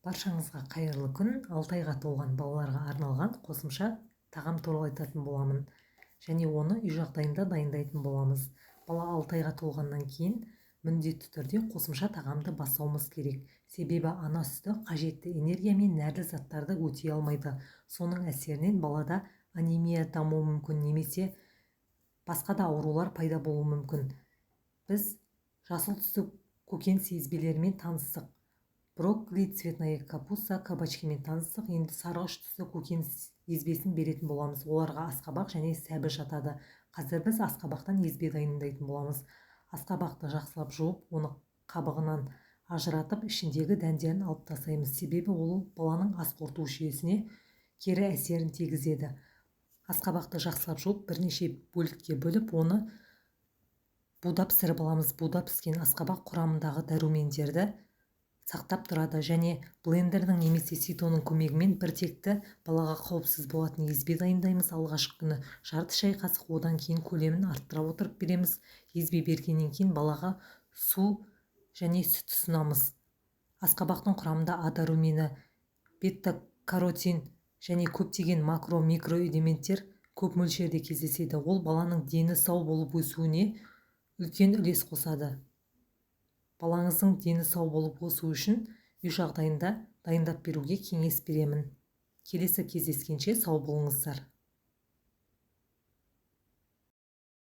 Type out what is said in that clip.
Баршаңызға қайырлы күн. 6 айға толған балаларға арналған қосымша тағам туралы айтатын боламын. Және оны үй жағдайында дайындайтын боламыз. Бала 6 айға толғаннан кейін міндетті түрде қосымша тағамды бастауымыз керек. Себебі ана сүті қажетті энергия мен нәрлі заттарды өтей алмайды. Соның әсерінен балада анемия дамуы мүмкін, немесе басқа да аурулар пайда болуы мүмкін. Біз жасыл түсті көкөніс езбелерімен таныстық. Брокколи, цветная капуста, кабачкимен таныстық. Енді сарғыш түсті көкөніс езбесін беретін боламыз. Оларға асқабақ және сәбі жатады. Қазір біз асқабақтан езбе дайындайтын боламыз. Асқабақты жақсылап жуып, оны қабығынан ажыратып, ішіндегі дәндерін алып тастаймыз. Себебі ол баланың ас қорыту жүйесіне кері әсерін тигізеді. Асқабақты жақсылап жуып, бірнеше бөлікке бөліп, оны будап пісіріп аламыз. Будап піскен асқабақ құрамындағы дәрумендерді сақтап тұрады, және блендердің немесе ситоның көмегімен біртекті балаға қауіпсіз болатын езбе дайындаймыз. Алғашқы күні жарты шай қасық, одан кейін көлемін арттыра отырып береміз. Езбе бергеннен кейін балаға су және сүт ұсынамыз. Асқабақтың құрамында А дәрумені, бета-каротин және көптеген макро-микро элементтер көп мөлшерде кездеседі. Ол баланың дені сау болып өсуіне үлкен үлес қосады. Балаңыздың дені сау болып өсуі үшін үй жағдайында дайындап беруге кеңес беремін. Келесі кездескенше сау болыңыздар.